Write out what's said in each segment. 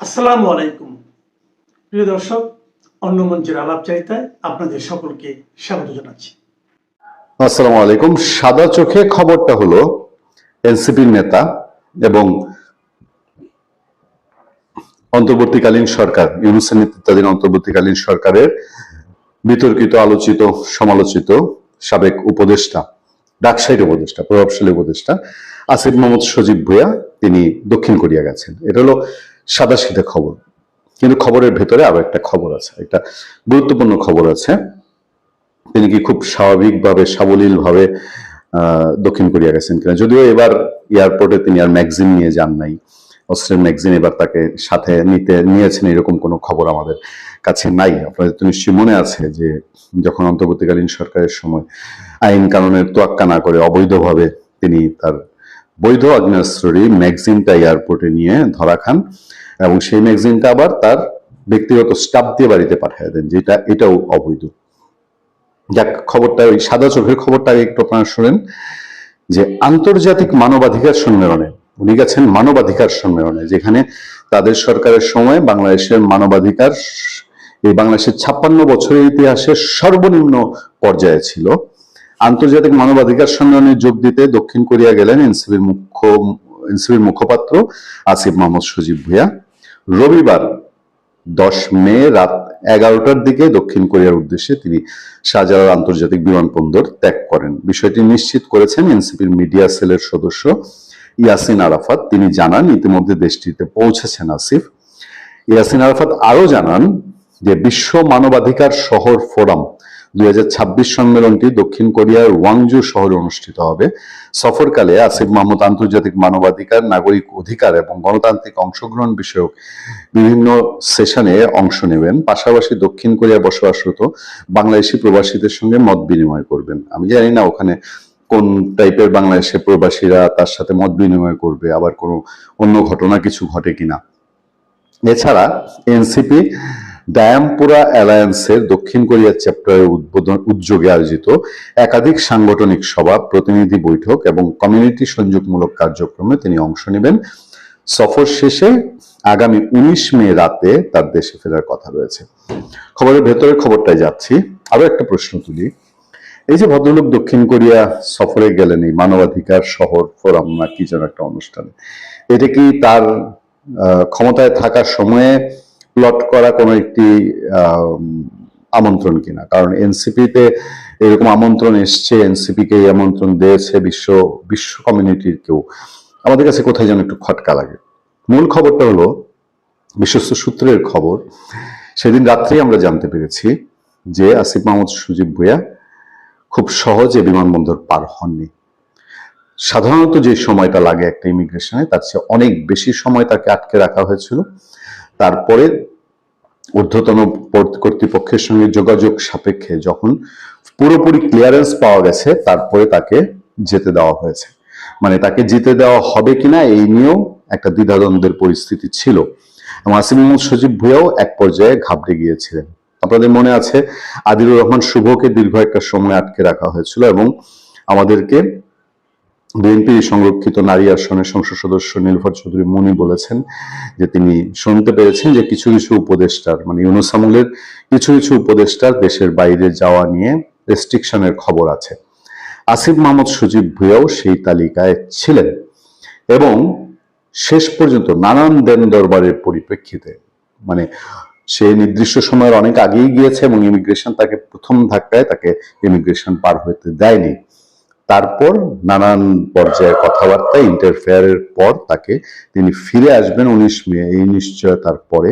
আসসালামু আলাইকুম প্রিয় দর্শক, অন্য মঞ্চের আলাপচারিতায় আপনাদের সকলকে স্বাগত জানাচ্ছি। আসসালামু আলাইকুম। সাদা চোখে খবরটা হলো এনসিপির নেতা এবং অন্তর্বর্তীকালীন সরকার, ইউনূসের নেতৃত্বাধীন অন্তর্বর্তীকালীন সরকারের বিতর্কিত, আলোচিত, সমালোচিত সাবেক উপদেষ্টা, ডাকসাইট উপদেষ্টা, প্রভাবশালী উপদেষ্টা আসিফ মোহাম্মদ সজীব ভুঁইয়া তিনি দক্ষিণ কোরিয়া গেছেন। এটা হলো সাদা সিধে খবর, কিন্তু খবরের ভেতরে আরো একটা খবর আছে, একটা গুরুত্বপূর্ণ খবর আছে। তিনি কি খুব স্বাভাবিকভাবে, সাবলীলভাবে দক্ষিণ কোরিয়া গেছেন কিনা। যদিও এবার এয়ারপোর্টে তিনি আর ম্যাগজিন নিয়ে যান নাই, অস্ট্রেলিয়ান ম্যাগজিন এবার তাকে সাথে নিয়েছেন এরকম কোনো খবর আমাদের কাছে নাই। আপনাদের তো নিশ্চয়ই মনে আছে যে যখন অন্তর্বর্তীকালীন সরকারের সময় আইন কানুনের তোয়াক্কা না করে অবৈধভাবে তিনি তার বৈধ আগ্নেয়াস্ত্রী ম্যাগজিনটা এয়ারপোর্টে নিয়ে ধরা খান এবং সেই ম্যাগজিনটা আবার তার ব্যক্তিগত স্টাফ দিয়ে বাড়িতে পাঠিয়ে দেন, যেটা এটাও অবৈধ। যাক, খবরটা ওই সাদা চোখের খবরটা একটু আপনারা শোনেন যে আন্তর্জাতিক মানবাধিকার সম্মেলনে উনি গেছেন, মানবাধিকার সম্মেলনে, যেখানে তাদের সরকারের সময় বাংলাদেশের মানবাধিকার এই বাংলাদেশের 56 বছরের ইতিহাসে সর্বনিম্ন পর্যায়ে ছিল। আন্তর্জাতিক মানবাধিকার সম্মেলনে যোগ দিতে দক্ষিণ কোরিয়া গেলেন এনসিপির মুখপাত্র আসিফ মোহাম্মদ সজীব ভুঁইয়া। রবিবার 10 মে রাত 11টার দিকে দক্ষিণ কোরিয়ার উদ্দেশ্যে তিনি শাহজালাল আন্তর্জাতিক বিমানবন্দর ত্যাগ করেন। বিষয়টি নিশ্চিত করেছেন এনসিপির মিডিয়া সেলের সদস্য ইয়াসিন আরাফাত। তিনি জানান, ইতিমধ্যে দেশটিতে পৌঁছেছেন আসিফ। ইয়াসিন আরাফাত আরো জানান যে বিশ্ব মানবাধিকার শহর ফোরাম 2026 সম্মেলনটি দক্ষিণ কোরিয়ার ওয়াংজু শহরে অনুষ্ঠিত হবে। সফরকালে আসিফ মাহমুদ আন্তর্জাতিক মানবাধিকার, নাগরিক অধিকার এবং গণতান্ত্রিক অংশগ্রহণ বিষয়ক বিভিন্ন সেশনে অংশ নেবেন। পাশাপাশি দক্ষিণ কোরিয়া বসবাসরত বাংলাদেশি প্রবাসীদের সঙ্গে মত বিনিময় করবেন। আমি জানি না ওখানে কোন টাইপের বাংলাদেশের প্রবাসীরা তার সাথে মত বিনিময় করবে, আবার কোনো অন্য ঘটনা কিছু ঘটে কিনা। এছাড়া এনসিপি ডায়ামপুরা অ্যালায়েন্সের দক্ষিণ কোরিয়া চ্যাপ্টারের উদ্যোগে আয়োজিত একাধিক সাংগঠনিক সভা, প্রতিনিধি বৈঠক এবং কমিউনিটি সংযোগমূলক কার্যক্রমে তিনি অংশ নেবেন। সফর শেষে আগামী 19 মে রাতে তার দেশে ফেরার কথা রয়েছে। খবরের ভেতরে খবরটায় যাচ্ছি, আরো একটা প্রশ্ন তুলি। এই যে ভদ্রলোক দক্ষিণ কোরিয়া সফরে গেলেন এই মানবাধিকার শহর ফোরাম না কি যেন একটা অনুষ্ঠানে, এটা কি তার ক্ষমতায় থাকার সময়ে প্লট করা কোনো একটি আমন্ত্রণ কিনা? কারণ এনসিপিতে এরকম আমন্ত্রণ এসছে, এনসিপিকে এই আমন্ত্রণ দিয়েছে বিশ্ব কমিউনিটির কেউ। আমাদের কাছে কোথায় যেন একটু খটকা লাগে। মূল খবরটা হলো বিশ্বস্ত সূত্রের খবর। সেদিন রাত্রেই আমরা জানতে পেরেছি যে আসিফ মাহমুদ সজীব ভুঁইয়া খুব সহজে বিমানবন্দর পার হননি। সাধারণত যে সময়টা লাগে একটা ইমিগ্রেশনে, তার চেয়ে অনেক বেশি সময় তাকে আটকে রাখা হয়েছিল। তারপরে ঊর্ধ্বতন কর্তৃপক্ষের সঙ্গে যোগাযোগ সাপেক্ষে যখন পুরোপুরি ক্লিয়ারেন্স পাওয়া গেছে, তারপরে তাকে যেতে দেওয়া হয়েছে। মানে তাকে যেতে দেওয়া হবে কিনা এই নিয়েও একটা দ্বিধাদ্বন্দ্বের পরিস্থিতি ছিল। আসিফ মোহাম্মদ সজীব ভুঁইয়াও এক পর্যায়ে ঘাবড়ে গিয়েছিলেন। আপনাদের মনে আছে, আদিলুর রহমান শুভকে দীর্ঘ একটা সময় আটকে রাখা হয়েছিল এবং আমাদেরকে বিএনপির সংরক্ষিত নারী আসনের সংসদ সদস্য নীলুফার চৌধুরী মুনি বলেছেন যে তিনি শুনতে পেরেছেন যে কিছু কিছু উপদেষ্টার, মানে ইউনূস আমলের কিছু কিছু উপদেষ্টার দেশের বাইরে যাওয়া নিয়ে রেস্ট্রিকশনের খবর আছে। আসিফ মোহাম্মদ সজীব ভুঁইয়াও সেই তালিকায় ছিলেন এবং শেষ পর্যন্ত নানান দেন দরবারের পরিপ্রেক্ষিতে, মানে সে নির্দিষ্ট সময়ের অনেক আগেই গিয়েছে এবং ইমিগ্রেশন তাকে প্রথম ধাক্কায় তাকে ইমিগ্রেশন পার হতে দেয়নি। তারপর নানান পর্যায়ে কথাবার্তা, ইন্টারফেয়ারের পর তিনি ফিরে আসবেন 19 মে, এই নিশ্চয়তার পরে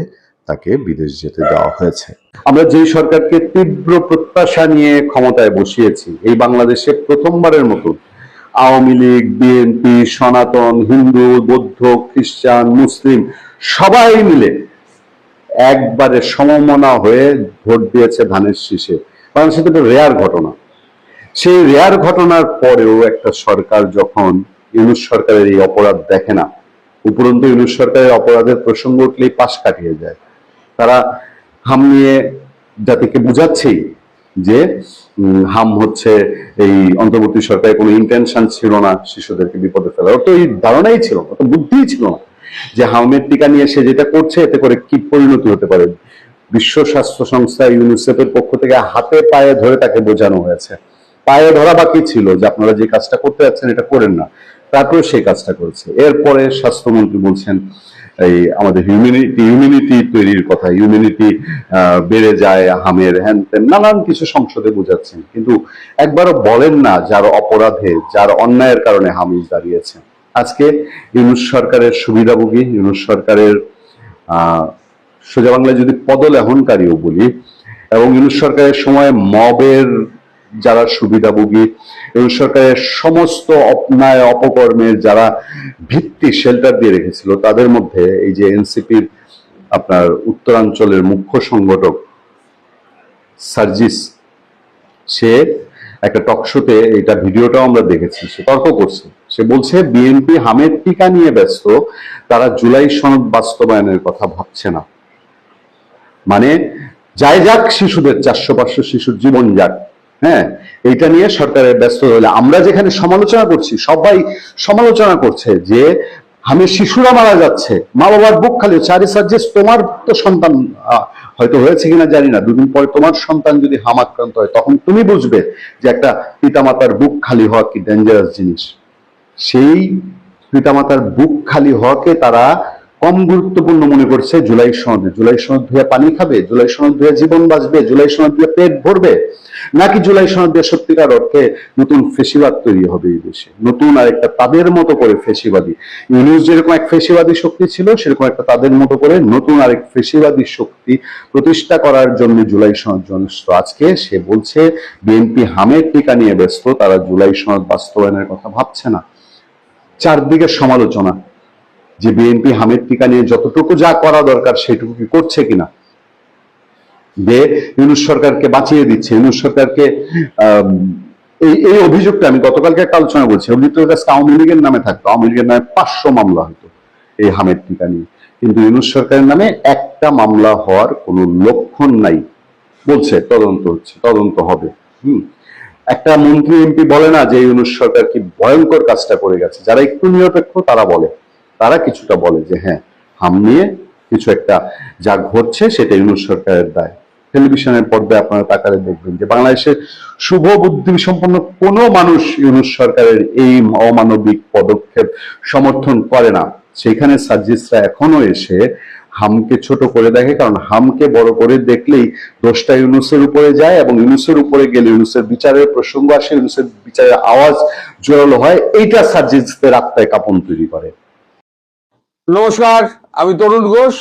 তাকে বিদেশ যেতে দেওয়া হয়েছে। আমরা যেই সরকারকে তীব্র প্রত্যাশা নিয়ে ক্ষমতায় বসিয়েছি, এই বাংলাদেশে প্রথমবারের মতো আওয়ামী লীগ, বিএনপি, সনাতন, হিন্দু, বৌদ্ধ, খ্রিস্টান, মুসলিম সবাই মিলে একবারে সমমনা হয়ে ভোট দিয়েছে ধানের শীষে। বাংলাদেশে তো রেয়ার ঘটনা। সেই রেয়ার ঘটনার পরেও একটা সরকার যখন ইউনূস সরকারের এই অপরাধ দেখে না, উপরন্তু ইউনূস সরকারের অপরাধের প্রসঙ্গ উঠলেই পাশ কাটিয়ে যায়। তারা হাম নিয়ে জাতিকে বুঝাচ্ছেই যে হাম হচ্ছে এই অন্তর্বর্তী সরকারের কোনো ইন্টেনশন ছিল না শিশুদেরকে বিপদে ফেলার, তো এই ধারণাই ছিল না, তো বুদ্ধিই ছিল না। যে হামের টিকা নিয়ে সে যেটা করছে এতে করে কি পরিণতি হতে পারে। বিশ্ব স্বাস্থ্য সংস্থা ইউনিসেফের পক্ষ থেকে হাতে পায়ে ধরে তাকে বোঝানো হয়েছে। পায়ে ধরা বাকি ছিল যে আপনারা যে কাজটা করতে যাচ্ছেন এটা করেন না, তারপরে সেই কাজটা করেছে। এরপরে স্বাস্থ্যমন্ত্রী বলছেন এই আমাদের ইমিউনিটি তৈরির কথা, ইমিউনিটি বেড়ে যায় হামের, হ্যান ত্যান নানান কিছু সংসদে বোঝাচ্ছেন, কিন্তু একবারও বলেন না যার অপরাধে, যার অন্যায়ের কারণে হামিজ দাঁড়িয়েছে। আজকে ইউনূস সরকারের সুবিধাভোগী, ইউনূস সরকারের সোজা বাংলায় যদি পদলেহনকারীও বলি, এবং ইউনূস সরকারের সময় মবের যারা সুবিধাভোগী, ইউনূস সরকারের সমস্ত অন্যায় অপকর্মের যারা ভিত্তি শেল্টার দিয়ে রেখেছিল, তাদের মধ্যে এই যে এনসিপির আপনার উত্তরাঞ্চলের মুখ্য সংগঠক সার্জিস, সে একটা টকশোতে, এটা ভিডিওটাও আমরা দেখেছি, সে তর্ক করছে। সে বলছে বিএনপি হামের টিকা নিয়ে ব্যস্ত, তারা জুলাই সনদ বাস্তবায়নের কথা ভাবছে না। মানে যাই যাক, শিশুদের 400-500 শিশুর জীবন যাক, হ্যাঁ, এইটা নিয়ে সরকারের ব্যস্ত হলে আমরা যেখানে সমালোচনা করছি, সবাই সমালোচনা করছে যে হামের শিশুরা মারা যাচ্ছে, মা বাবার বুক খালি হচ্ছে। আরে সার্জিস, তোমার তো সন্তান হয়তো হয়েছে কিনা জানি না, দুদিন পরে তোমার সন্তান যদি হাম আক্রান্ত হয়, তখন তুমি বুঝবে যে একটা পিতামাতার বুক খালি হওয়া কি ডেঞ্জারাস জিনিস। সেই পিতামাতার বুক খালি হওয়াকে তারা কম গুরুত্বপূর্ণ মনে করছে জুলাই সনদে। জুলাই সনদ ধুয়ে পানি খাবে, জুলাই সনদ ধুয়ে জীবন বাঁচবে, জুলাই সনদ দিয়ে পেট ভরবে, নাকি জুলাই সনদ দিয়ে সত্যিকার অর্থে নতুন ফেসিবাদ তৈরি হবে এই দেশে, নতুন আরেকটা তাদের মতো করে ফেসিবাদী। ইউনূস যেরকম এক ফেসিবাদী শক্তি ছিল, সেরকম একটা তাদের মতো করে নতুন আরেক ফেসিবাদী শক্তি প্রতিষ্ঠা করার জন্য জুলাই সনদ জনস্থ। আজকে সে বলছে বিএনপি হামের টিকা নিয়ে ব্যস্ত, তারা জুলাই সনদ বাস্তবায়নের কথা ভাবছে না। চারদিকে সমালোচনা যে বিএনপি হামের টিকা নিয়ে যতটুকু যা করা দরকার সেটুকু কি করছে কিনা, যে ইউনূস সরকারকে বাঁচিয়ে দিচ্ছে, ইউনূস সরকারকে এই অভিযোগটা আমি গতকালকে একটা আলোচনা বলছি, অভিযোগটা কাছে আওয়ামী লীগের নামে থাকতো, আওয়ামী লীগের নামে 500 মামলা হতো এই হামের টিকা নিয়ে, কিন্তু ইউনূস সরকারের নামে একটা মামলা হওয়ার কোনো লক্ষণ নাই। বলছে তদন্ত হচ্ছে, তদন্ত হবে। একটা মন্ত্রী এমপি বলে না যে ইউনূস সরকার কি ভয়ঙ্কর কাজটা করে গেছে। যারা একটু নিরপেক্ষ তারা বলে, তারা কিছুটা বলে যে হ্যাঁ, হাম নিয়ে কিছু একটা যা ঘটছে সেটা ইউনূস সরকারের দায়। টেলিভিশনের পর্দায় আপনারা তাকালে দেখবেন যে বাংলাদেশের শুভ বুদ্ধি সম্পন্ন কোনো মানুষ ইউনূস সরকারের এই অমানবিক পদক্ষেপ সমর্থন করে না। সেখানে সার্জিসরা এখনো এসে হামকে ছোট করে দেখে, কারণ হামকে বড় করে দেখলেই দোষটা ইউনূসের উপরে যায়, এবং ইউনূসের উপরে গেলে ইউনূসের বিচারের প্রসঙ্গ আসে, ইউনূসের বিচারের আওয়াজ জোরালো হয়। এইটা সার্জিসদের আত্মায় কাঁপন তৈরি করে। নমস্কার, আমি তরুণ ঘোষ।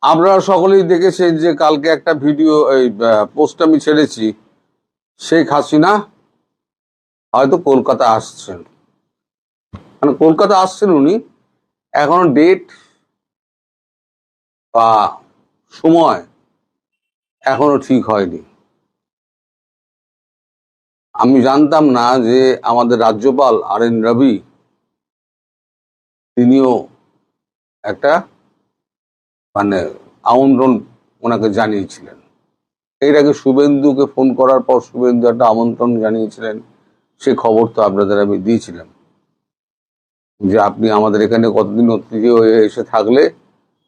আপনারা সকলেই দেখেছেন যে কালকে একটা ভিডিও, এই পোস্ট আমি ছেড়েছি। শেখ হাসিনা হয়তো কলকাতা আসছেন, মানে কলকাতা আসছেন উনি, এখনো ডেট বা সময় এখনো ঠিক হয়নি। আমি জানতাম না যে আমাদের রাজ্যপাল RN রবি তিনিও একটা মানে আমন্ত্রণ ওনাকে জানিয়েছিলেন। এর আগে শুভেন্দুকে ফোন করার পর শুভেন্দু একটা আমন্ত্রণ জানিয়েছিলেন, সে খবর তো আপনাদের আমি দিয়েছিলাম যে আপনি আমাদের এখানে কতদিন অতিথি হয়ে এসে থাকলে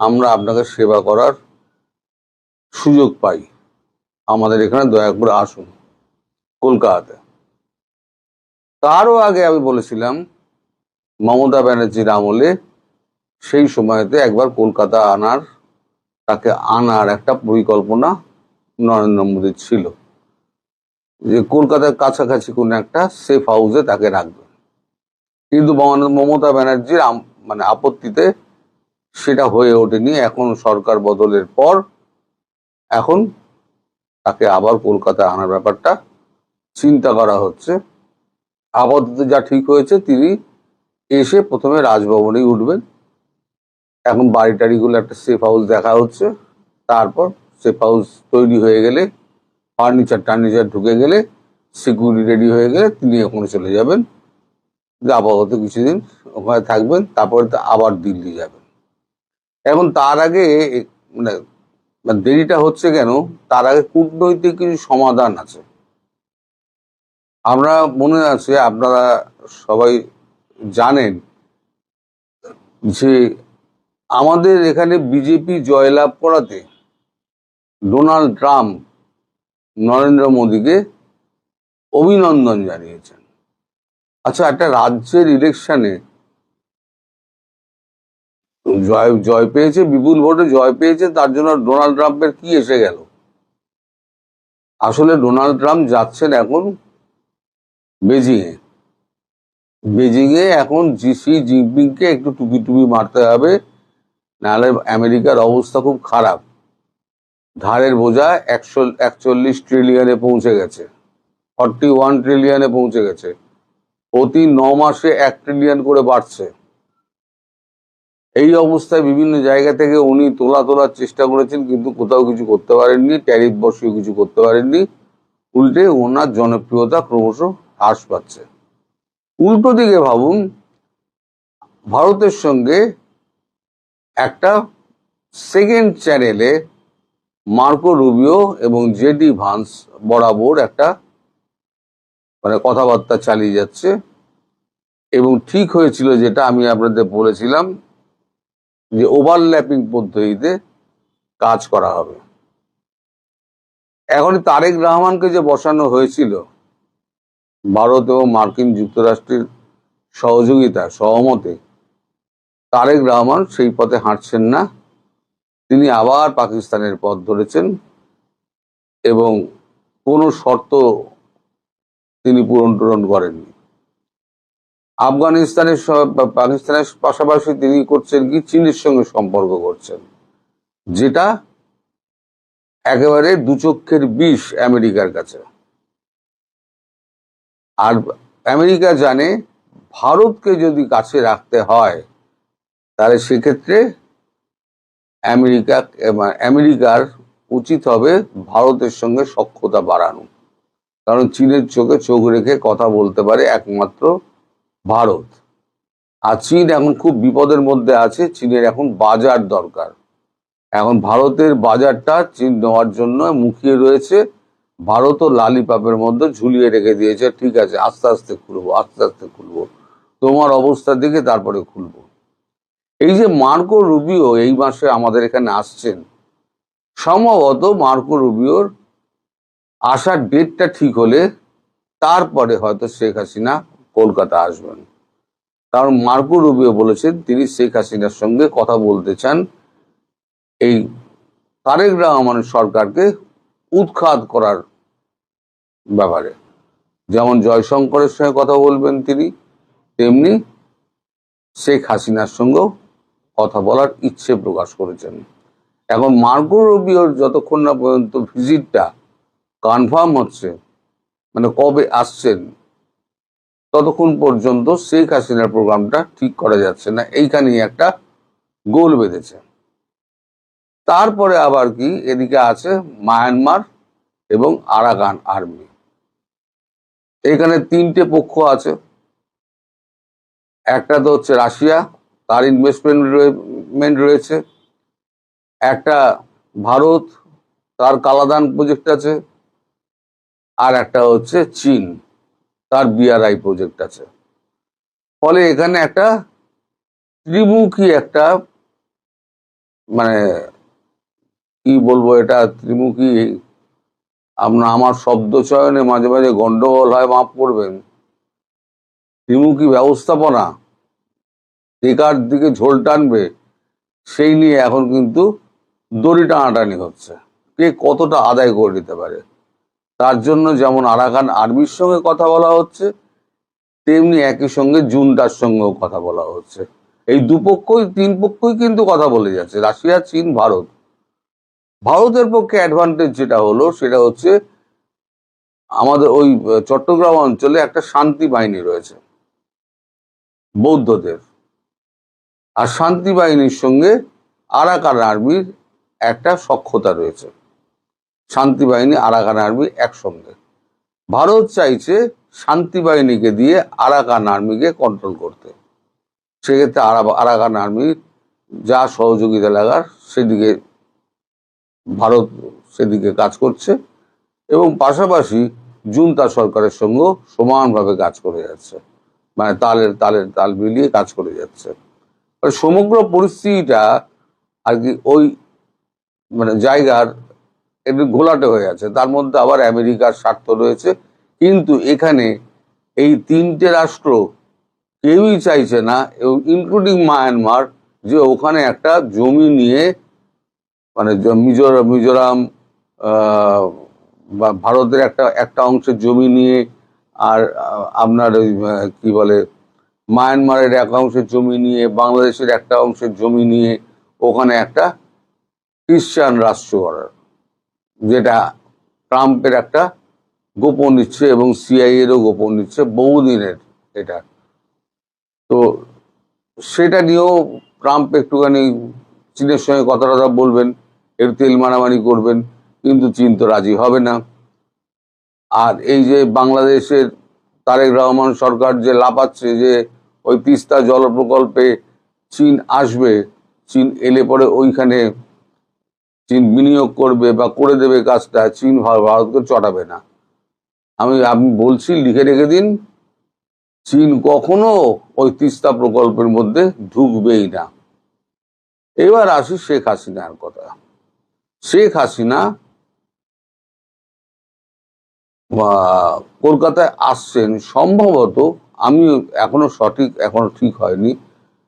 আমরা আপনাকে সেবা করার সুযোগ পাই, আমাদের এখানে দয়া করে আসুন কলকাতাতে। তারও আগে আমি বলেছিলাম মমতা ব্যানার্জির আমলে সেই সময়তে একবার কলকাতা তাকে আনার একটা পরিকল্পনা নরেন্দ্র মোদীর ছিল, যে কলকাতার কাছাকাছি কোন একটা সেফ হাউসে তাকে রাখবে। কিন্তু মমতা ব্যানার্জির মানে আপত্তিতে সেটা হয়ে ওঠেনি। এখন সরকার বদলের পর এখন তাকে আবার কলকাতা আনার ব্যাপারটা চিন্তা করা হচ্ছে। আপাতত যা ঠিক হয়েছে, তিনি এসে প্রথমে রাজভবনেই উঠবেন। এখন বাড়ি টাড়িগুলো একটা সেফ হাউস দেখা হচ্ছে, তারপর সেফ হাউস তৈরি হয়ে গেলে, টার্নিচার ঢুকে গেলে, সিকিউরিটি রেডি হয়ে গেলে তিনি ওখানে চলে যাবেন, আপাতত কিছুদিন ওখানে থাকবেন, তারপরে আবার দিল্লি যাবেন। এখন তার আগে মানে দেরিটা হচ্ছে কেন, তার আগে কূটনৈতিক কিছু সমাধান আছে। আমরা মনে আছে, আপনারা সবাই জানেন যে আমাদের এখানে বিজেপি জয়লাভ করাতে ডোনাল্ড ট্রাম্প নরেন্দ্র মোদীকে অভিনন্দন জানিয়েছেন। আচ্ছা, একটা রাজ্যের ইলেকশনে জয় পেয়েছে, বিপুল ভোটে জয় পেয়েছে, তার জন্য ডোনাল্ড ট্রাম্পের কি এসে গেল? আসলে ডোনাল্ড ট্রাম্প যাচ্ছেন এখন বেজিংয়ে এখন শি জিনপিংকে একটু টুপি টুপি মারতে হবে, নাহলে আমেরিকার অবস্থা খুব খারাপ। ধারের বোঝা 141 ট্রিলিয়নে পৌঁছে গেছে, 41 ট্রিলিয়নে পৌঁছে গেছে। প্রতি 9 মাসে 1 ট্রিলিয়ন করে বাড়ছে। এই অবস্থায় বিভিন্ন জায়গা থেকে উনি তোলার চেষ্টা করেছেন, কিন্তু কোথাও কিছু করতে পারেননি, ট্যারিফ বসিয়ে কিছু করতে পারেননি। উল্টে ওনার জনপ্রিয়তা ক্রমশ হ্রাস পাচ্ছে। উল্টো দিকে ভাবুন, ভারতের সঙ্গে একটা সেকেন্ড চ্যানেলে মার্কো রুবিও এবং জেডি ভান্স বরাবর একটা কথাবার্তা চালিয়ে যাচ্ছে, এবং ঠিক হয়েছিল যেটা আমি আপনাদের বলেছিলাম যে ওভারল্যাপিং পদ্ধতিতে কাজ করা হবে। এখন তারেক রহমানকে যে বসানো হয়েছিল ভারত এবং মার্কিন যুক্তরাষ্ট্রের সহমতে, তারেক রহমান সেই পথে হাঁটছেন না। তিনি আবার পাকিস্তানের পথ ধরেছেন এবং কোনো শর্ত তিনি পূরণ করেননি। পাকিস্তানের পাশাপাশি তিনি করছেন কি, চীনের সঙ্গে সম্পর্ক করছেন, যেটা একেবারে দুচক্ষের বিষ আমেরিকার কাছে। আর আমেরিকা জানে ভারতকে যদি কাছে রাখতে হয়, তাহলে সেক্ষেত্রে আমেরিকার উচিত হবে ভারতের সঙ্গে সখ্যতা বাড়ানো। কারণ চীনের চোখে চোখ রেখে কথা বলতে পারে একমাত্র ভারত। আর চীন এখন খুব বিপদের মধ্যে আছে। চীনের এখন বাজার দরকার। এখন ভারতের বাজারটা চীন নেওয়ার জন্য মুখিয়ে রয়েছে। ভারতও লালিপাপের মধ্যে ঝুলিয়ে রেখে দিয়েছে, ঠিক আছে আস্তে আস্তে খুলবো, তোমার অবস্থা দেখে তারপরে খুলবো। এই যে মার্কো রুবিও এই মাসে আমাদের এখানে আসছেন, সম্ভবত মার্কো রুবিওর আসার ডেটটা ঠিক হলে তারপরে হয়তো শেখ হাসিনা কলকাতা আসবেন। কারণ মার্কো রুবিও বলেছেন তিনি শেখ হাসিনার সঙ্গে কথা বলতে চান এই তারেক রহমানের সরকারকে উৎখাত করার ব্যাপারে। যেমন জয়শঙ্করের সঙ্গে কথা বলবেন তিনি, তেমনি শেখ হাসিনার সঙ্গেও কথা বলার ইচ্ছে প্রকাশ করেছেন। এখন মার্কো রুবিওর যতক্ষণ না পর্যন্ত ভিজিটটা কনফার্ম হচ্ছে, কবে আসছেন, ততক্ষণ পর্যন্ত শেখ হাসিনার প্রোগ্রামটা ঠিক করা যাচ্ছে না। এইখানেই একটা গোল বেঁধেছে। তারপরে আবার কি, এদিকে আছে মায়ানমার এবং আরাকান আর্মি। এখানে 3টে পক্ষ আছে। একটা তো হচ্ছে রাশিয়া, তার ইনভেস্টমেন্ট রয়েছে। একটা ভারত, তার কালাদান প্রজেক্ট আছে। আর একটা হচ্ছে চীন, তার বিআরআই প্রজেক্ট আছে। ফলে এখানে একটা ত্রিমুখী একটা কি বলবো, এটা ত্রিমুখী, আমার শব্দ চয়নে মাঝে মাঝে গন্ডগোল হয়, মাফ করবেন। ত্রিমুখী ব্যবস্থাপনা একার দিকে ঝোল টানবে, সেই নিয়ে এখন কিন্তু দড়ি টানাটানি হচ্ছে, কে কতটা আদায় করে নিতে পারে। তার জন্য যেমন আরাকান আর্মির সঙ্গে কথা বলা হচ্ছে, তেমনি একই সঙ্গে জুনটার সঙ্গেও কথা বলা হচ্ছে। এই 3 পক্ষই কিন্তু কথা বলে যাচ্ছে, রাশিয়া, চীন, ভারত। ভারতের পক্ষে অ্যাডভান্টেজ যেটা হলো, সেটা হচ্ছে আমাদের ওই চট্টগ্রাম অঞ্চলে একটা শান্তি বাহিনী রয়েছে বৌদ্ধদের, আর শান্তি বাহিনীর সঙ্গে আরাকান আর্মির একটা সখ্যতা রয়েছে। শান্তি বাহিনী আরাকান আর্মি একসঙ্গে। ভারত চাইছে শান্তি বাহিনীকে দিয়ে আরাকান আর্মিকে কন্ট্রোল করতে। সেক্ষেত্রে আরাকান আর্মির যা সহযোগিতা লাগার সেদিকে ভারত সেদিকে কাজ করছে, এবং পাশাপাশি জুনতা সরকারের সঙ্গেও সমানভাবে কাজ করে যাচ্ছে, তাল মিলিয়ে কাজ করে যাচ্ছে। সমগ্র পরিস্থিতিটা আর কি ওই জায়গার একটু ঘোলাটে হয়ে আছে। তার মধ্যে আবার আমেরিকার স্বার্থ রয়েছে, কিন্তু এখানে এই তিনটে রাষ্ট্র কেউই চাইছে না, এবং ইনক্লুডিং মায়ানমার, যে ওখানে একটা জমি নিয়ে মিজোরাম বা ভারতের একটা অংশের জমি নিয়ে, আর আপনার ওই কি বলে মায়ানমারের এক অংশের জমি নিয়ে, বাংলাদেশের একটা অংশের জমি নিয়ে ওখানে একটা খ্রিস্টান রাষ্ট্র করার, যেটা ট্রাম্পের একটা গোপন ইচ্ছে এবং সিআইএরও গোপন ইচ্ছে বহুদিনের এটা। তো সেটা নিয়েও ট্রাম্প একটুখানি চীনের সঙ্গে কথা বলবেন, এর তেল মারামারি করবেন, কিন্তু চীন তো রাজি হবে না। আর এই যে বাংলাদেশের তারেক রহমান সরকার যে লাফাচ্ছে যে ওই তিস্তা জল প্রকল্পে চীন আসবে, চীন এলে পরে ওইখানে চীন বিনিয়োগ করবে বা করে দেবে কাজটা, চীন ভারতকে চটাবে না। আমি বলছি, লিখে রেখে দিন, চীন কখনো ওই তিস্তা প্রকল্পের মধ্যে ঢুকবেই না। এবার আসি শেখ হাসিনার কথা। শেখ হাসিনা কলকাতায় আসছেন সম্ভবত, আমি এখনো ঠিক হয়নি,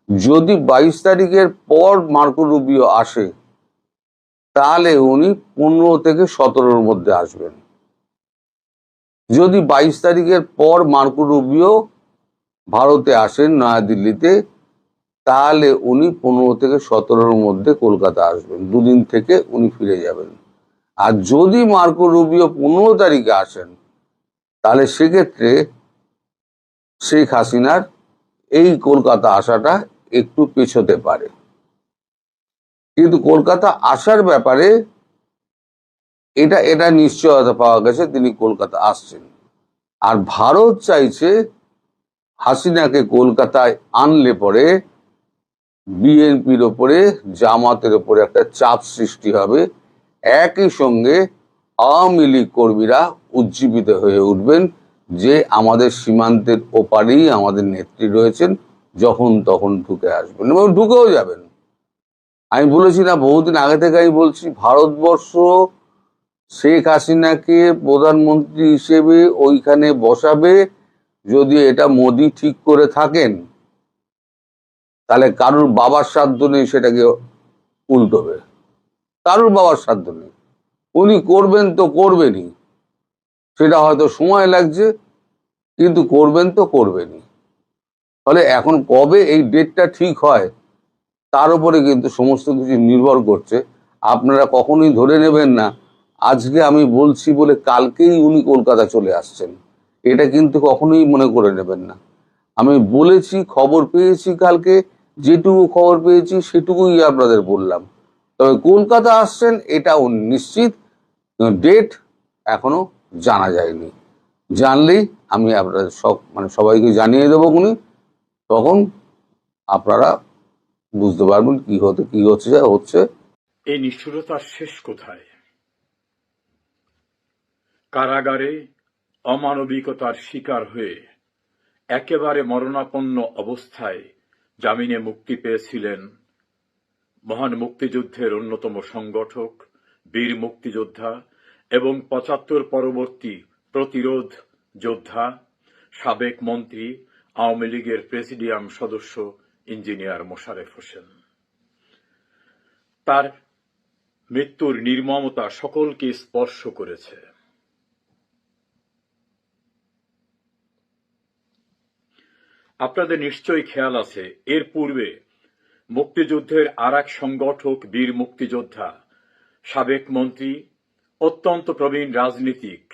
যদি 22 তারিখের পর মার্কো রুবিও আসে তাহলে উনি 15 থেকে 17-র মধ্যে আসবেন। যদি 22 তারিখের পর মার্কো রুবিও ভারতে আসেন নয়াদিল্লিতে, তাহলে উনি 15 থেকে 17-র মধ্যে কলকাতা আসবেন, দুদিন থেকে উনি ফিরে যাবেন। আর যদি মার্কো রুবিও 15 তারিখে আসেন, তাহলে সেক্ষেত্রে শেখ হাসিনার এই কলকাতা আসাটা একটু পেছোতে পারে। কিন্তু কলকাতা আসার ব্যাপারে এটা নিশ্চয়তা পাওয়া গেছে, তিনি কলকাতা আসছেন। আর ভারত চাইছে হাসিনাকে কলকাতায় আনলে পরে বিএনপির ওপরে, জামাতের ওপরে একটা চাপ সৃষ্টি হবে। একই সঙ্গে আওয়ামী লীগ কর্মীরা উজ্জীবিত হয়ে উঠবেন যে আমাদের সীমান্তের ওপারেই আমাদের নেত্রী রয়েছেন, যখন তখন ঢুকে আসবেন এবং ঢুকেও যাবেন। আমি বলেছি না, বহুদিন আগে থেকে আমি বলছি, ভারতবর্ষ শেখ হাসিনাকে প্রধানমন্ত্রী হিসেবে ওইখানে বসাবে যদি এটা মোদি ঠিক করে থাকেন, তাহলে কারুর বাবার সাধ্য নেই সেটাকে উল্টোবে। কারুর বাবার সাধ্য নেই, উনি করবেন তো করবেনই। সেটা হয়তো সময় লাগছে, কিন্তু করবেন তো করবেনই। ফলে এখন কবে এই ডেটটা ঠিক হয় তার উপরে কিন্তু সমস্ত কিছু নির্ভর করছে। আপনারা কখনোই ধরে নেবেন না আজকে আমি বলছি বলে কালকেই উনি কলকাতা চলে আসছেন, এটা কিন্তু কখনোই মনে করে নেবেন না। আমি বলেছি, খবর পেয়েছি, কালকে যেটুকু খবর পেয়েছি সেটুকুই আপনাদের বললাম। তবে কলকাতা আসছেন এটা নিশ্চিত, ডেট এখনো জানা যায়নি। জানলেই আমি আপনাদের সবাইকে জানিয়ে দেবো উনি, তখন আপনারা বুঝতে পারবেন কি হচ্ছে। এই নিষ্ঠুরতার শেষ কোথায়? কারাগারে অমানবিকতার শিকার হয়ে একেবারে মরণাপন্ন অবস্থায় জামিনে মুক্তি পেয়েছিলেন মহান মুক্তিযুদ্ধের অন্যতম সংগঠক, বীর মুক্তিযোদ্ধা এবং ৭৫ পরবর্তী প্রতিরোধ যোদ্ধা, সাবেক মন্ত্রী, আওয়ামী লীগের প্রেসিডিয়াম সদস্য ইঞ্জিনিয়ার মোশারেফ হোসেন। তার মৃত্যুর নির্মমতা সকলকে স্পর্শ করেছে। আপনাদের নিশ্চয়ই খেয়াল আছে, এর পূর্বে মুক্তিযুদ্ধের আরেক সংগঠক, বীর মুক্তিযোদ্ধা, সাবেক মন্ত্রী, অত্যন্ত প্রবীণ রাজনীতিক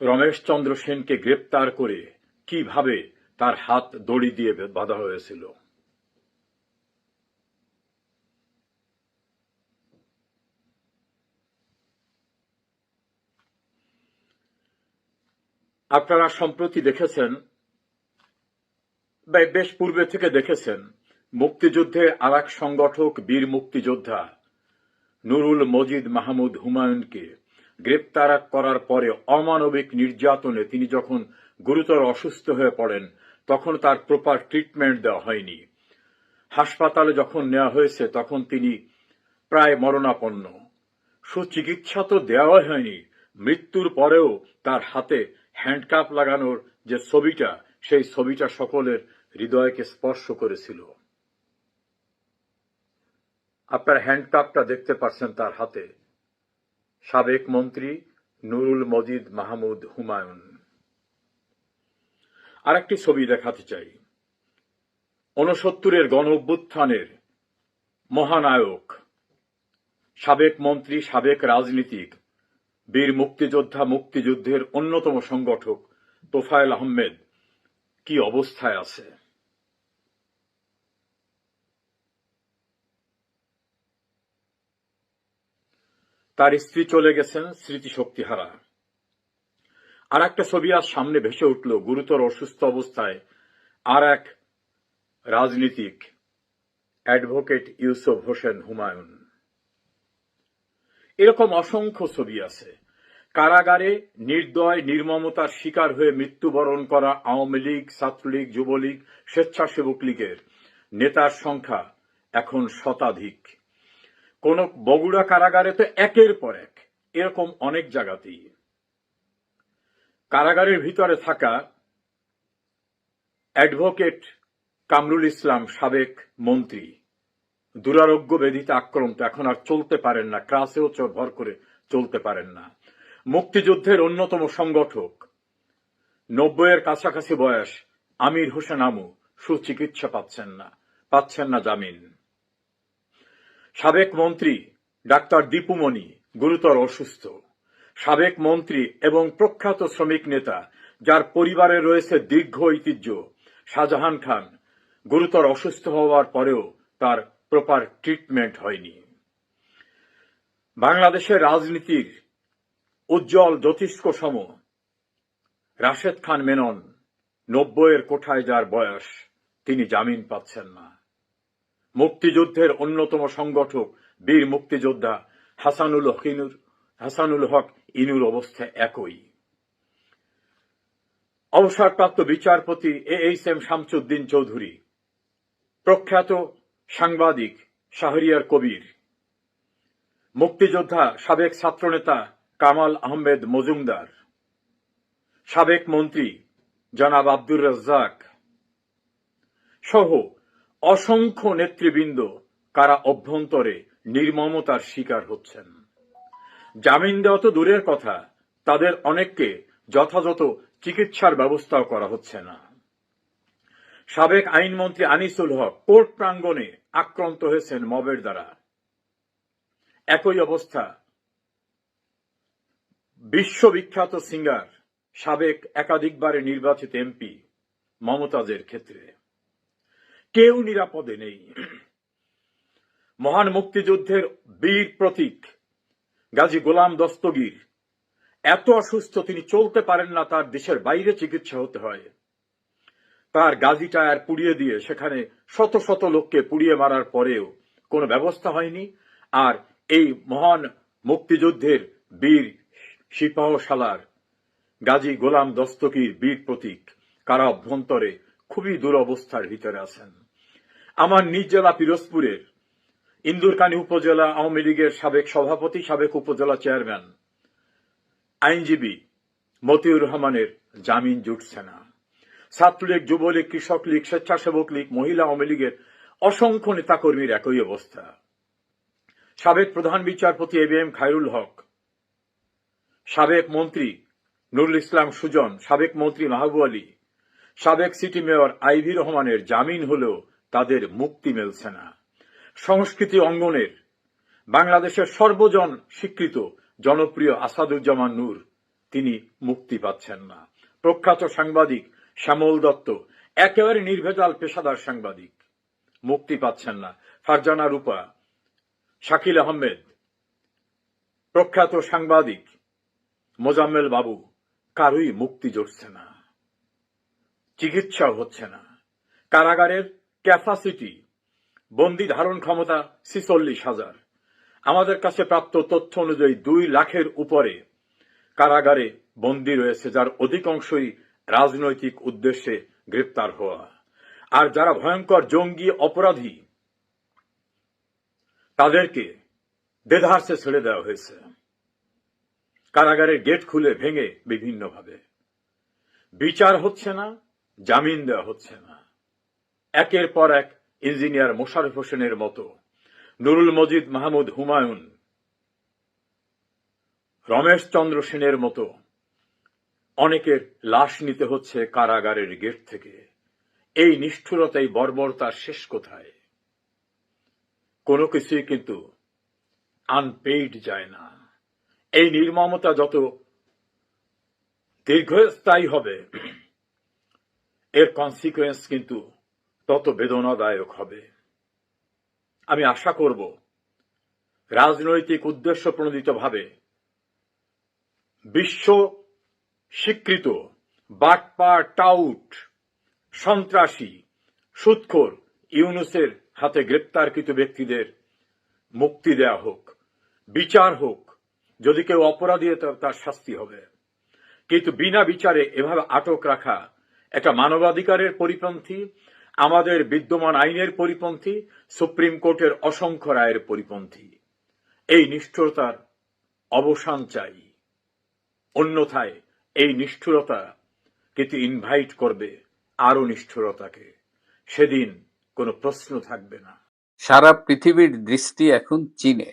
রমেশ চন্দ্র সেনকে গ্রেপ্তার করে কিভাবে তার হাত দড়ি দিয়ে বাঁধা হয়েছিল। আপনারা সম্প্রতি দেখেছেন, বেশ পূর্বে থেকে দেখেছেন, মুক্তিযুদ্ধের আরেক সংগঠক, বীর মুক্তিযোদ্ধা নুরুল মজিদ মাহমুদ হুমায়ুনকে গ্রেপ্তার করার পরে অমানবিক নির্যাতনে তিনি যখন গুরুতর অসুস্থ হয়ে পড়েন, তখন তার প্রপার ট্রিটমেন্ট দেওয়া হয়নি। হাসপাতালে যখন নেওয়া হয়েছে তখন তিনি প্রায় মরণাপন্ন। সুচিকিৎসা তো দেওয়া হয়নি, মৃত্যুর পরেও তার হাতে হ্যান্ডকাপ লাগানোর যে ছবিটা, সেই ছবিটা সকলের হৃদয়কে স্পর্শ করেছিল। আপনার হ্যান্ডকাপটা দেখতে পাচ্ছেন তার হাতে, সাবেক মন্ত্রী নুরুল মজিদ মাহমুদ হুমায়ুন। আরেকটি ছবি দেখাতে চাই। 69-এর গণ অভ্যুত্থানের মহানায়ক, সাবেক মন্ত্রী, সাবেক রাজনীতিক, বীর মুক্তিযোদ্ধা, মুক্তিযুদ্ধের অন্যতম সংগঠক তোফায়েল আহমেদ কি অবস্থায় আছে। তার স্ত্রী চলে গেছেন স্মৃতিশক্তিহারা। আর একটা ছবি আজ সামনে ভেসে উঠল, গুরুতর অসুস্থ অবস্থায় আর এক রাজনীতিক, অ্যাডভোকেট ইউসুফ হোসেন হুমায়ুন। এরকম অসংখ্য ছবি আছে। কারাগারে নির্দয় নির্মমতার শিকার হয়ে মৃত্যুবরণ করা আওয়ামী লীগ, ছাত্রলীগ, যুবলীগ, স্বেচ্ছাসেবক লীগের নেতার সংখ্যা এখন শতাধিক। কোন বগুড়া কারাগারে তো একের পর এক, এরকম অনেক জায়গাতেই। কারাগারের ভিতরে থাকা অ্যাডভোকেট কামরুল ইসলাম, সাবেক মন্ত্রী, দুরারোগ্য ব্যাধিতে আক্রান্ত, এখন আর চলতে পারেন না, ক্রাসেও ভর করে চলতে পারেন না। মুক্তিযুদ্ধের অন্যতম সংগঠক, 90-এর কাছাকাছি বয়স, আমির হোসেন আমু, সুচিকিৎসা পাচ্ছেন না জামিন। সাবেক মন্ত্রী ডাক্তার দীপুমণি গুরুতর অসুস্থ। সাবেক মন্ত্রী এবং প্রখ্যাত শ্রমিক নেতা, যার পরিবারে রয়েছে দীর্ঘ ঐতিহ্য, শাহজাহান খান, গুরুতর অসুস্থ হওয়ার পরেও তার প্রপার ট্রিটমেন্ট হয়নি। বাংলাদেশের রাজনীতির উজ্জ্বল জ্যোতিষ্ক সম রাশেদ খান মেনন, 90-এর কোঠায় যার বয়স, তিনি জামিন পাচ্ছেন না। মুক্তিযুদ্ধের অন্যতম সংগঠক, বীর মুক্তিযোদ্ধা হাসানুল হক ইনুর অবস্থা একই। অবসরপ্রাপ্ত বিচারপতি AHM শামসুদ্দিন চৌধুরী, প্রখ্যাত সাংবাদিক শাহরিয়ার কবির, মুক্তিযোদ্ধা সাবেক ছাত্রনেতা কামাল আহমেদ মজুমদার, সাবেক মন্ত্রী জনাব আব্দুর রাজ্জাক সহ অসংখ্য নেতৃবৃন্দ কারা অভ্যন্তরে নির্মমতার শিকার হচ্ছেন। জামিন দেওয়া তো দূরের কথা, তাদের অনেককে যথাযথ চিকিৎসার ব্যবস্থাও করা হচ্ছে না। সাবেক আইনমন্ত্রী আনিসুল হক কোর্ট প্রাঙ্গণে আক্রান্ত হয়েছেন মবের দ্বারা। একই অবস্থা বিশ্ববিখ্যাত সিঙ্গার, সাবেক একাধিকবারে নির্বাচিত MP মমতাজের ক্ষেত্রে। কেউ নিরাপদে নেই। মহান মুক্তিযুদ্ধের বীর প্রতীক গাজী গোলাম দস্তগীর এত অসুস্থ, তিনি চলতে পারেন না, তার দেশের বাইরে চিকিৎসা হতে হয়। তার গাজী টায়ার পুড়িয়ে দিয়ে সেখানে শত শত লোককে পুড়িয়ে মারার পরেও কোনো ব্যবস্থা হয়নি। আর এই মহান মুক্তিযুদ্ধের বীর সিপাহসালার গাজী গোলাম দস্তগীর বীর প্রতীক কারা অভ্যন্তরে খুবই দুরবস্থার ভিতরে আছেন। আমার নিজ জেলা পিরোজপুরের ইন্দুরকানী উপজেলা আওয়ামী লীগের সাবেক সভাপতি, সাবেক উপজেলা চেয়ারম্যান, আইনজীবী মতিউর রহমানের জামিন জুটছে না। ছাত্রলীগ, যুবলীগ, কৃষক লীগ, স্বেচ্ছাসেবক লীগ, মহিলা আওয়ামী লীগের অসংখ্য নেতাকর্মীর একই অবস্থা। সাবেক প্রধান বিচারপতি ABM খায়রুল হক, সাবেক মন্ত্রী নুরুল ইসলাম সুজন, সাবেক মন্ত্রী মাহবুব আলী, সাবেক সিটি মেয়র আইভি রহমানের জামিন হলেও তাদের মুক্তি মিলছে না। সংস্কৃতি অঙ্গনের বাংলাদেশের সর্বজন স্বীকৃত জনপ্রিয় আসাদুজ্জামান নূর, তিনি মুক্তি পাচ্ছেন না। প্রখ্যাত সাংবাদিক শ্যামল দত্ত, একেবারে নির্ভেজাল পেশাদার সাংবাদিক, মুক্তি পাচ্ছেন না। ফারজানা রূপা, শাকিল আহমেদ, প্রখ্যাত সাংবাদিক মোজাম্মেল বাবু, কারোই মুক্তি জুটছে না, চিকিৎসাও হচ্ছে না। কারাগারের ক্যাপাসিটি, বন্দি ধারণ ক্ষমতা 46,000। আমাদের কাছে প্রাপ্ত তথ্য অনুযায়ী 2 লাখের উপরে কারাগারে বন্দী রয়েছে, যার অধিকাংশই রাজনৈতিক উদ্দেশ্যে গ্রেপ্তার হওয়া। আর যারা ভয়ঙ্কর জঙ্গি অপরাধী তাদেরকে দেধারসে ছেড়ে দেওয়া হয়েছে, কারাগারের গেট খুলে ভেঙে বিভিন্নভাবে। বিচার হচ্ছে না, জামিন দেওয়া হচ্ছে না। একের পর এক ইঞ্জিনিয়ার মোশাররফ হোসেনের মতো, নুরুল মজিদ মাহমুদ হুমায়ুন, রমেশ চন্দ্র সেনের মতো অনেকের লাশ নিতে হচ্ছে কারাগারের গেট থেকে। এই নিষ্ঠুরতাই বর্বরতার শেষ কোথায়? কোনো কিছুই কিন্তু আনপেইড যায় না। এই নির্মমতা যত দীর্ঘস্থায়ী হবে, এর কনসিকুয়েন্স কিন্তু তত বেদনাদায়ক হবে। আমি আশা করব রাজনৈতিক উদ্দেশ্য প্রণোদিতভাবে বিশ্ব স্বীকৃত বাটপার, টাউট, সন্ত্রাসী, সুদখোর ইউনূসের হাতে গ্রেপ্তারকৃত ব্যক্তিদের মুক্তি দেয়া হোক, বিচার হোক। যদি কেউ অপরাধী হয় তার শাস্তি হবে, কিন্তু বিনা বিচারে এভাবে আটক রাখা একটা মানবাধিকারের পরিপন্থী, আমাদের বিদ্যমান আইনের পরিপন্থী, সুপ্রিম কোর্টের অসংখ্য রায়ের পরিপন্থী। এই নিষ্ঠুরতার অবসান চাই, অন্যথায় এই নিষ্ঠুরতা কিন্তু ইনভাইট করবে আরো নিষ্ঠুরতাকে। সেদিন কোনো প্রশ্ন থাকবে না। সারা পৃথিবীর দৃষ্টি এখন চীনে।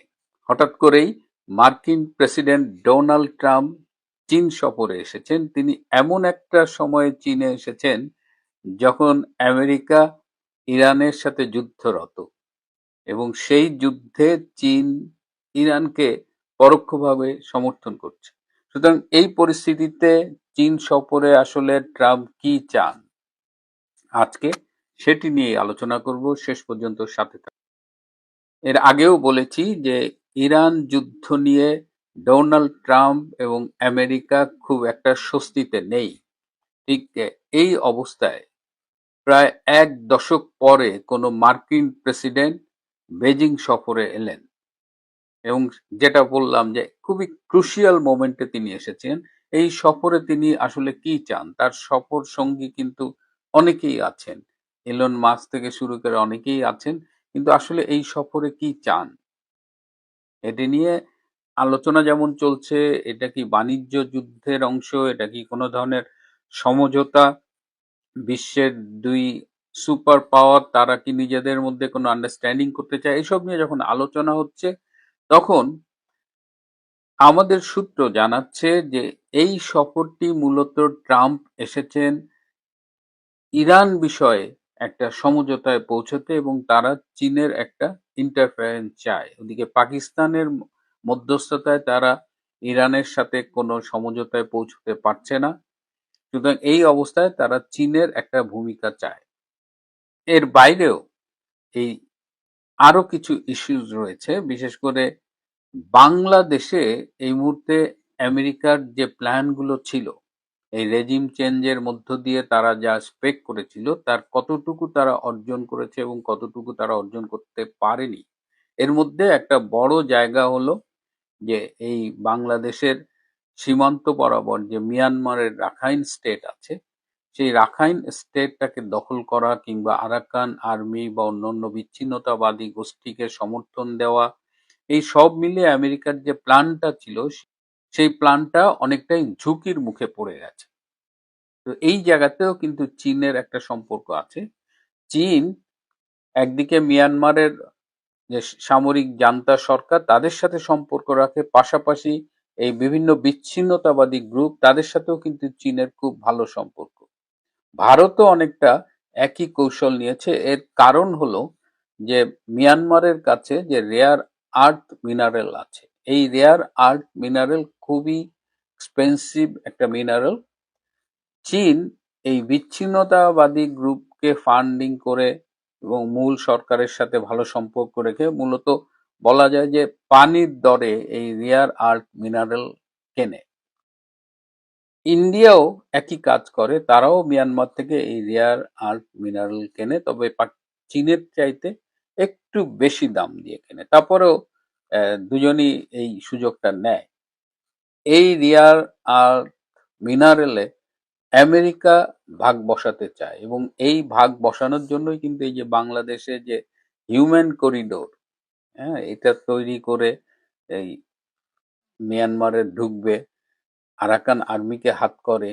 হঠাৎ করেই মার্কিন প্রেসিডেন্ট ডোনাল্ড ট্রাম্প চীন সফরে এসেছেন। তিনি এমন একটা সময়ে চীনে এসেছেন যখন আমেরিকা ইরানের সাথে যুদ্ধরত, এবং সেই যুদ্ধে চীন ইরানকে পরোক্ষভাবে সমর্থন করছে। সুতরাং এই পরিস্থিতিতে চীন সফরে আসলে ট্রাম্প কি চান, আজকে সেটি নিয়ে আলোচনা করব। শেষ পর্যন্ত সাথে থাকুন। এর আগেও বলেছি যে ইরান যুদ্ধ নিয়ে ডোনাল্ড ট্রাম্প এবং আমেরিকা খুব একটা স্বস্তিতে নেই। ঠিক এই অবস্থায় প্রায় ১ দশক পরে কোনো মার্কিন প্রেসিডেন্ট বেজিং সফরে এলেন, এবং যেটা বললাম যে খুবই ক্রুশিয়াল মোমেন্টে তিনি এসেছেন। এই সফরে তিনি আসলে কি চান? তার সফর সঙ্গী কিন্তু অনেকেই আছেন, এলন মাস্ক থেকে শুরু করে অনেকেই আছেন, কিন্তু আসলে এই সফরে কি চান এটি নিয়ে আলোচনা যেমন চলছে। এটা কি বাণিজ্য যুদ্ধের অংশ? এটা কি কোনো ধরনের সমঝোতা? বিশ্বের ২ সুপার পাওয়ার তারা কি নিজেদের মধ্যে কোনো আন্ডারস্ট্যান্ডিং করতে চায়? এসব নিয়ে যখন আলোচনা হচ্ছে, তখন আমাদের সূত্র জানাচ্ছে যে এই সফরটি মূলত ট্রাম্প এসেছেন ইরান বিষয়ে একটা সমঝোতায় পৌঁছতে, এবং তারা চীনের একটা ইন্টারফারেন্স চায়। ওদিকে পাকিস্তানের মধ্যস্থতায় তারা ইরানের সাথে কোনো সমঝোতায় পৌঁছতে পারছে না। সুতরাং এই অবস্থায় তারা চীনের একটা ভূমিকা চায়। এর বাইরেও এই আরো কিছু ইস্যুস রয়েছে, বিশেষ করে বাংলাদেশে এই মুহূর্তে আমেরিকার যে প্ল্যানগুলো ছিল, এই রেজিম চেঞ্জের মধ্য দিয়ে তারা যা স্পেক করেছিল তার কতটুকু তারা অর্জন করেছে এবং কতটুকু তারা অর্জন করতে পারেনি। এর মধ্যে একটা বড় জায়গা হলো যে এই বাংলাদেশের সীমান্ত বরাবর যে মিয়ানমারের রাখাইন স্টেট আছে, সেই রাখাইন স্টেটটাকে দখল করা কিংবা আরাকান আর্মি বা অন্যান্য বিচ্ছিন্নতাবাদী গোষ্ঠীকে সমর্থন দেওয়া, এই সব মিলিয়ে আমেরিকার যে প্ল্যানটা ছিল সেই প্ল্যানটা অনেকটাই ঝুঁকির মুখে পড়ে গেছে। তো এই জায়গাতেও কিন্তু চীনের একটা সম্পর্ক আছে। চীন একদিকে মিয়ানমারের যে সামরিক জান্তা সরকার তাদের সাথে সম্পর্ক রাখে, পাশাপাশি এই বিভিন্ন বিচ্ছিন্নতাবাদী গ্রুপ তাদের সাথেও কিন্তু চীনের খুব ভালো সম্পর্ক। ভারতও অনেকটা একই কৌশল নিয়েছে। এর কারণ হলো যে মিয়ানমারের কাছে যে রেয়ার আর্থ মিনারেল আছে, এই রেয়ার আর্থ মিনারেল খুবই এক্সপেন্সিভ একটা মিনারেল। চীন এই বিচ্ছিন্নতাবাদী গ্রুপকে ফান্ডিং করে এবং মূল সরকারের সাথে ভালো সম্পর্ক রেখে মূলত বলা যায় যে পানির দরে এই রেয়ার আর্থ মিনারেল কেনে। ইন্ডিয়াও একই কাজ করে, তারাও মিয়ানমার থেকে এই রেয়ার আর্থ মিনারেল কেনে, তবে চীনের চাইতে একটু বেশি দাম দিয়ে কেনে। তারপরেও দুজনই এই সুযোগটা নেয়। এই রেয়ার আর্থ মিনারেলে আমেরিকা ভাগ বসাতে চায়, এবং এই ভাগ বসানোর জন্যই কিন্তু এই যে বাংলাদেশে যে হিউম্যান করিডোর, হ্যাঁ, এটা তৈরি করে এই মিয়ানমারে ঢুকবে, আরাকান আর্মিকে হাত করে